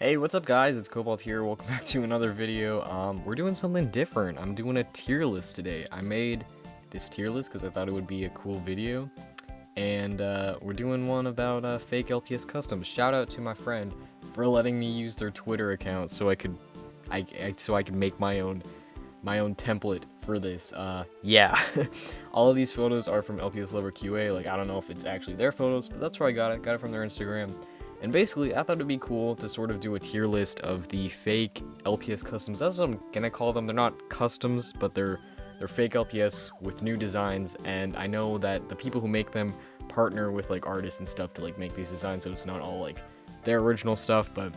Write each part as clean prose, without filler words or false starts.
Hey, what's up guys? It's Cobalt here. Welcome back to another video. We're doing something different. I'm doing a tier list today. I made this tier list because I thought it would be a cool video. And we're doing one about fake LPS customs. Shout out to my friend for letting me use their Twitter account so I could make my own template for this. Yeah. All of these photos are from lpsloverqa. Like, I don't know if it's actually their photos, but that's where I got it. Got it from their Instagram. And basically, I thought it'd be cool to sort of do a tier list of the fake LPS customs. That's what I'm gonna call them. They're not customs, but they're fake LPS with new designs. And I know that the people who make them partner with like artists and stuff to like make these designs, so it's not all like their original stuff. But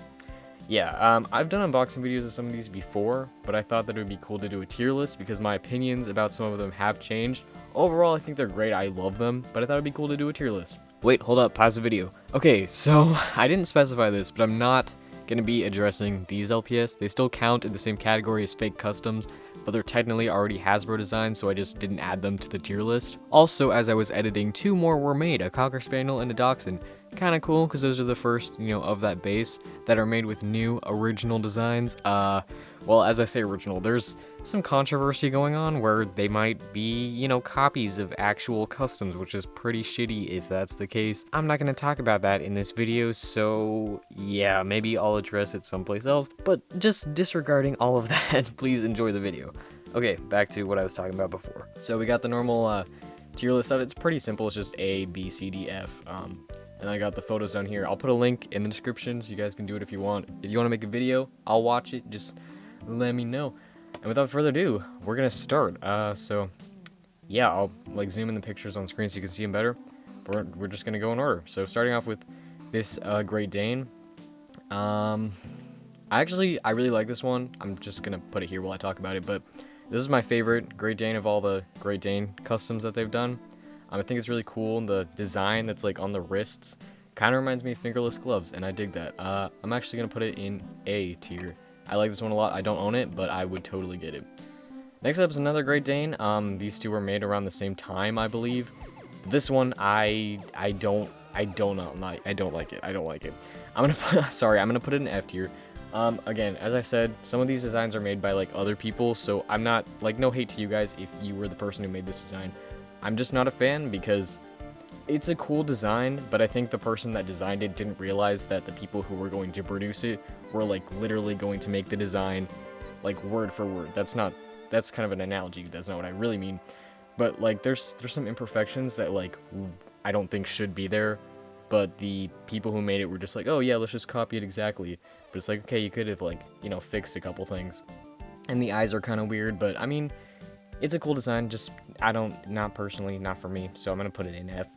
yeah, I've done unboxing videos of some of these before, but I thought that it would be cool to do a tier list because my opinions about some of them have changed. Overall, I think they're great. I love them, but I thought it'd be cool to do a tier list. Wait, hold up, pause the video. Okay, so I didn't specify this, but I'm not going to be addressing these LPS. They still count in the same category as fake customs, but they're technically already Hasbro designs, so I just didn't add them to the tier list. Also, as I was editing, two more were made, a Cocker Spaniel and a Dachshund. Kind of cool, because those are the first, of that base that are made with new original designs. Well, as I say original, there's some controversy going on where they might be, copies of actual customs, which is pretty shitty if that's the case. I'm not going to talk about that in this video, so yeah, maybe I'll address it someplace else, but just disregarding all of that, please enjoy the video. Okay, back to what I was talking about before. So we got the normal tier list stuff. It's pretty simple. It's just A, B, C, D, F. And I got the photos down here. I'll put a link in the description so you guys can do it if you want. If you want to make a video, I'll watch it. Just let me know. And without further ado, we're gonna start. So yeah, I'll like zoom in the pictures on screen so you can see them better. We're just gonna go in order. So starting off with this Great Dane. I really like this one. I'm just gonna put it here while I talk about it. But this is my favorite Great Dane of all the Great Dane customs that they've done. I think it's really cool. The design that's like on the wrists kind of reminds me of fingerless gloves, and I dig that. I'm actually gonna put it in A tier. I like this one a lot. I don't own it, but I would totally get it. Next up is another Great Dane. These two were made around the same time, I believe. This one, I don't like it. I don't like it. I'm gonna put it in F tier. Again, as I said, some of these designs are made by like other people, so I'm not like, no hate to you guys if you were the person who made this design. I'm just not a fan because it's a cool design, but I think the person that designed it didn't realize that the people who were going to produce it were like literally going to make the design like word for word. That's kind of an analogy. That's not what I really mean. But like there's some imperfections that like I don't think should be there, but the people who made it were just like, oh yeah, let's just copy it exactly. But it's like, okay, you could have like, fixed a couple things. And the eyes are kind of weird, but I mean, it's a cool design, just not personally, not for me, so I'm gonna put it in F.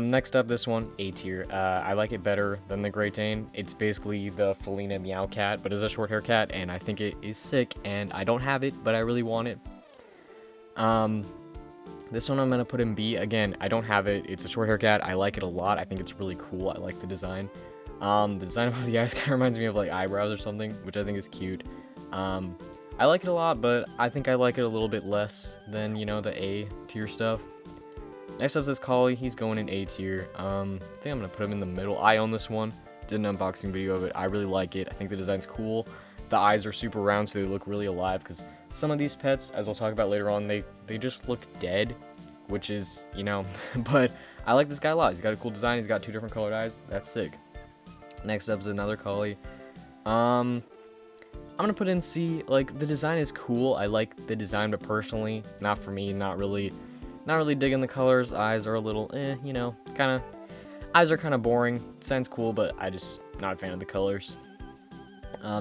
Next up, this one, A tier. I like it better than the Great Dane. It's basically the Felina Meow Cat, but it's a short hair cat, and I think it is sick, and I don't have it, but I really want it. This one I'm gonna put in B. Again, I don't have it. It's a short hair cat. I like it a lot. I think it's really cool. I like the design. The design of the eyes kind of reminds me of like eyebrows or something, which I think is cute. I like it a lot, but I think I like it a little bit less than, the A tier stuff. Next up is this collie. He's going in A tier. I think I'm going to put him in the middle. I own this one. Did an unboxing video of it. I really like it. I think the design's cool. The eyes are super round, so they look really alive, because some of these pets, as I'll talk about later on, they just look dead, which is, but I like this guy a lot. He's got a cool design. He's got two different colored eyes. That's sick. Next up is another collie. I'm gonna put in C. Like, the design is cool. I like the design, but personally, not for me. Not really digging the colors. Eyes are a little, eyes are kind of boring. Design's cool, but I just not a fan of the colors.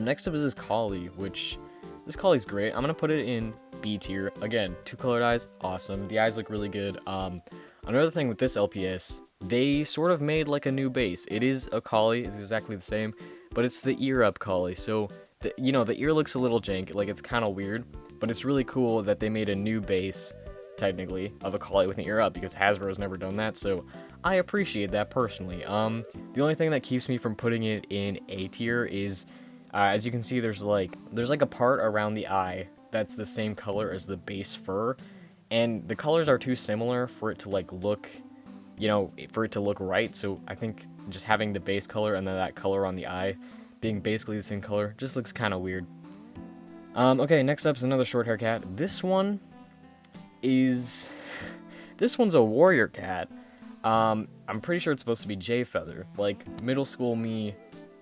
Next up is this collie, which this collie's great. I'm gonna put it in B tier. Again, two colored eyes, awesome. The eyes look really good. Another thing with this LPS, they sort of made like a new base. It is a collie. It's exactly the same, but it's the ear up collie. So the ear looks a little jank, like it's kind of weird, but it's really cool that they made a new base, technically, of a collie with an ear up, because Hasbro's never done that, so I appreciate that personally. The only thing that keeps me from putting it in A tier is, as you can see, there's like a part around the eye that's the same color as the base fur, and the colors are too similar for it to like look, for it to look right, so I think just having the base color and then that color on the eye being basically the same color just looks kind of weird. Okay, next up is another short hair cat. This one's a warrior cat. I'm pretty sure it's supposed to be Jay Feather. Like, middle school me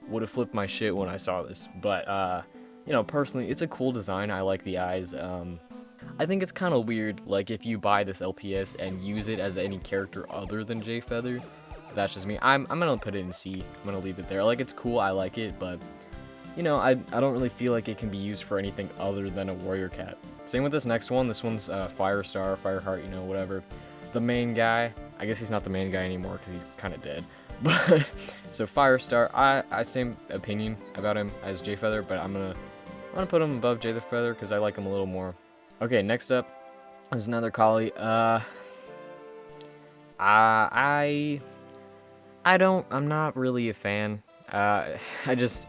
would have flipped my shit when I saw this. But, you know, personally, it's a cool design. I like the eyes. I think it's kind of weird, like, if you buy this LPS and use it as any character other than Jay Feather. That's just me. I'm gonna put it in C. I'm gonna leave it there. Like, it's cool. I like it, but, you know, I don't really feel like it can be used for anything other than a warrior cat. Same with this next one. This one's Firestar, Fireheart, you know, whatever. The main guy. I guess he's not the main guy anymore because he's kind of dead. But so Firestar, I same opinion about him as Jay Feather, but I'm gonna put him above Jay the Feather because I like him a little more. Okay, next up is another collie. I'm not really a fan. I'm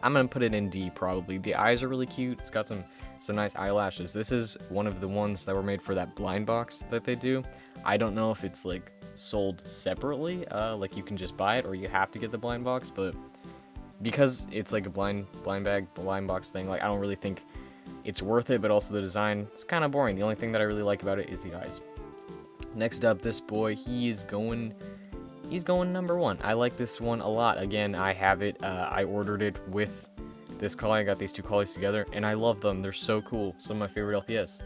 gonna put it in D probably. The eyes are really cute. It's got some nice eyelashes. This is one of the ones that were made for that blind box that they do. I don't know if it's like sold separately, like you can just buy it or you have to get the blind box, but because it's like a blind box thing, like I don't really think it's worth it, but also the design is kind of boring. The only thing that I really like about it is the eyes. Next up, this boy, he's going number 1. I like this one a lot. Again, I have it. I ordered it with this collie. I got these two collies together, and I love them. They're so cool. Some of my favorite LPS.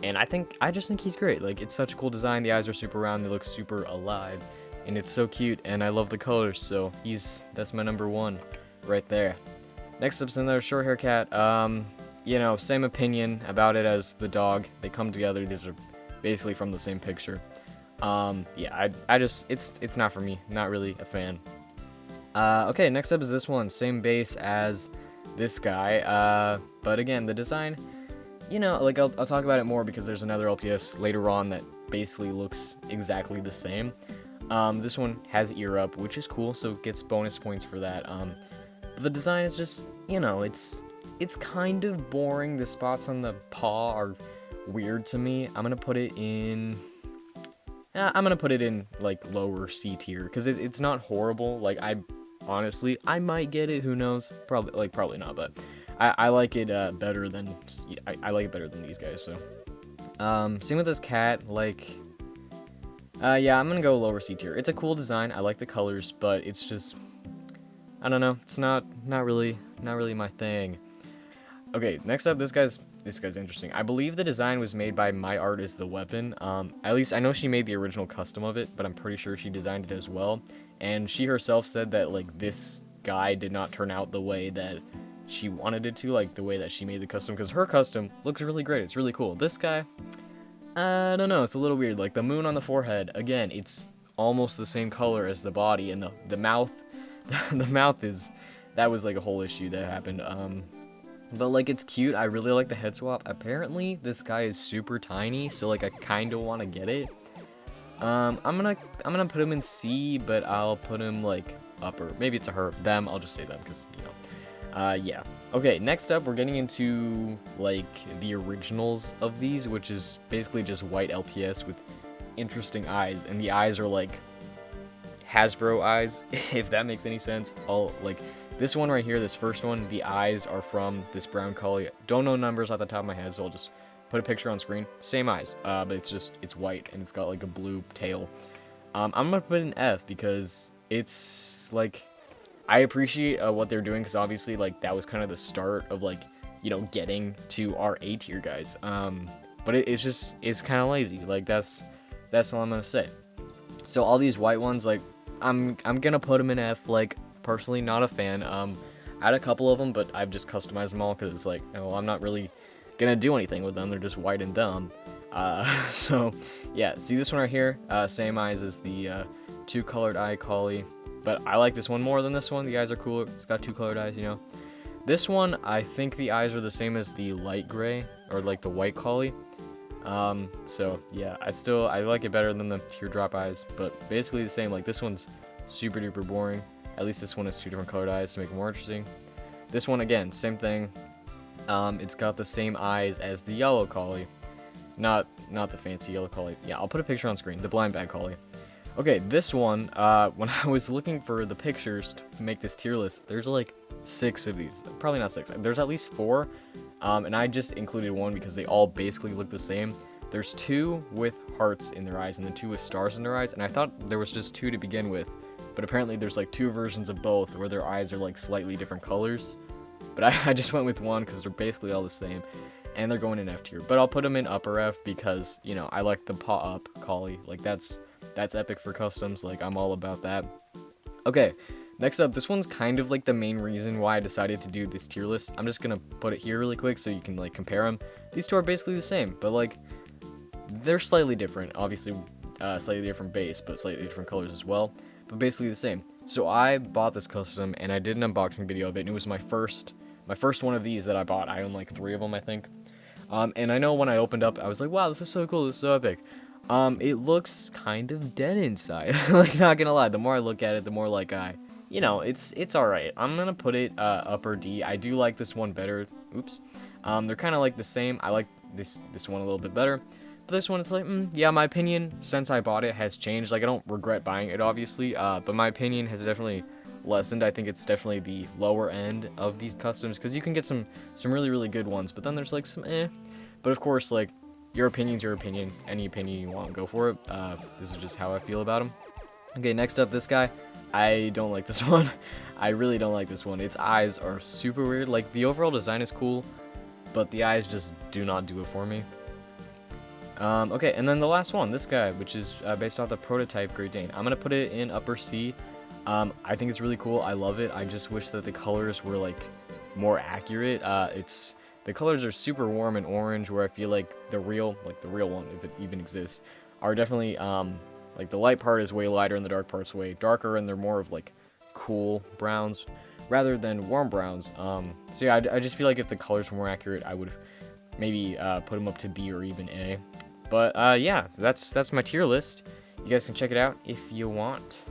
And I just think he's great. Like, it's such a cool design. The eyes are super round. They look super alive, and it's so cute. And I love the colors. So that's my number 1 right there. Next up's another short hair cat. You know, same opinion about it as the dog. They come together. These are basically from the same picture. Yeah, it's not for me. Not really a fan. Okay, next up is this one. Same base as this guy. But again, the design, you know, like I'll talk about it more because there's another LPS later on that basically looks exactly the same. This one has ear up, which is cool, so it gets bonus points for that. But the design is just, you know, it's kind of boring. The spots on the paw are weird to me. I'm gonna put it in like lower C tier because it's not horrible. Like, honestly, I might get it. Who knows? Probably not. But I like it better than I like it better than these guys. So, same with this cat. Like, yeah, I'm gonna go lower C tier. It's a cool design. I like the colors, but it's just, I don't know. It's not really my thing. Okay, next up, this guy's interesting. I believe the design was made by My Art is the Weapon. At least I know she made the original custom of it, but I'm pretty sure she designed it as well. And she herself said that, like, this guy did not turn out the way that she wanted it to, like the way that she made the custom, because her custom looks really great. It's really cool. This guy, I don't know. It's a little weird. Like, the moon on the forehead, again, it's almost the same color as the body, and the mouth, the mouth that was like a whole issue that happened. But, like, it's cute. I really like the head swap. Apparently, this guy is super tiny, so, like, I kind of want to get it. I'm gonna put him in C, but I'll put him, like, upper. Maybe it's a her. Them. I'll just say them, because, you know. Yeah. Okay, next up, we're getting into, like, the originals of these, which is basically just white LPS with interesting eyes. And the eyes are, like, Hasbro eyes, if that makes any sense. Like, this one right here, this first one, the eyes are from this brown collie. Don't know numbers off the top of my head, so I'll just put a picture on screen. Same eyes, but it's white, and it's got, like, a blue tail. I'm gonna put an F because it's, like, I appreciate what they're doing, because obviously, like, that was kind of the start of, like, you know, getting to our A tier guys. But it's kind of lazy. Like, that's all I'm gonna say. So all these white ones, like, I'm gonna put them in F. Like, personally, not a fan. I had a couple of them, but I've just customized them all because it's like, oh, I'm not really gonna do anything with them. They're just white and dumb. So yeah, see this one right here, same eyes as the two colored eye collie, but I like this one more than this one. The eyes are cooler. It's got two colored eyes, you know. This one, I think the eyes are the same as the light gray or like the white collie. So yeah, I like it better than the teardrop eyes, but basically the same. Like, this one's super duper boring. At least this one has two different colored eyes to make it more interesting. This one, again, same thing. It's got the same eyes as the yellow collie. Not the fancy yellow collie. Yeah, I'll put a picture on screen. The blind bag collie. Okay, this one, when I was looking for the pictures to make this tier list, there's like 6 of these. Probably not 6. There's at least 4. And I just included one because they all basically look the same. There's 2 with hearts in their eyes and then 2 with stars in their eyes. And I thought there was just 2 to begin with. But apparently there's like 2 versions of both where their eyes are like slightly different colors. But I just went with one because they're basically all the same. And they're going in F tier. But I'll put them in upper F because, you know, I like the paw up collie. Like that's epic for customs. Like I'm all about that. Okay, next up, this one's kind of like the main reason why I decided to do this tier list. I'm just gonna put it here really quick so you can like compare them. These 2 are basically the same, but like they're slightly different. Obviously, slightly different base, but slightly different colors as well. But basically the same. So I bought this custom and I did an unboxing video of it. And it was my first one of these that I bought. I own like 3 of them, I think. And I know when I opened up, I was like, wow, this is so cool, this is so epic. It looks kind of dead inside. Like, not gonna lie, the more I look at it, the more like you know, it's alright. I'm gonna put it upper D. I do like this one better. Oops. They're kind of like the same. I like this one a little bit better. But this one, it's like, yeah, my opinion since I bought it has changed. Like, I don't regret buying it, obviously. But my opinion has definitely lessened. I think it's definitely the lower end of these customs because you can get some really, really good ones. But then there's like some But of course, like, your opinion's your opinion. Any opinion you want, go for it. This is just how I feel about him. Okay, next up, this guy. I don't like this one. I really don't like this one. Its eyes are super weird. Like, the overall design is cool, but the eyes just do not do it for me. Okay, and then the last one, this guy, which is based off the prototype Great Dane. I'm gonna put it in upper C. I think it's really cool. I love it. I just wish that the colors were like more accurate. The colors are super warm and orange, where I feel like the real one, if it even exists, are definitely like the light part is way lighter and the dark part's way darker, and they're more of like cool browns rather than warm browns. So yeah, I just feel like if the colors were more accurate, I would maybe put them up to B or even A. But yeah, that's my tier list. You guys can check it out if you want.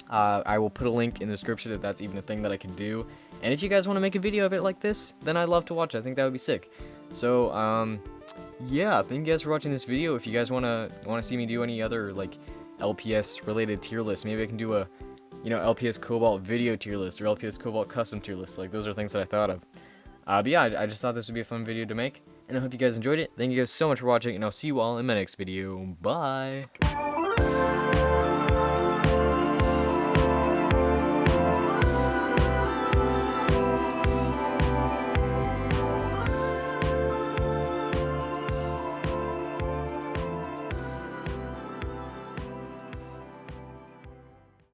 I will put a link in the description if that's even a thing that I can do. And if you guys want to make a video of it like this, then I'd love to watch it. I think that would be sick. So yeah, thank you guys for watching this video. If you guys wanna see me do any other like LPS related tier list, maybe I can do a, you know, LPS Cobalt video tier list or LPS Cobalt custom tier list. Like, those are things that I thought of. But yeah, I just thought this would be a fun video to make, and I hope you guys enjoyed it. Thank you guys so much for watching, and I'll see you all in my next video. Bye!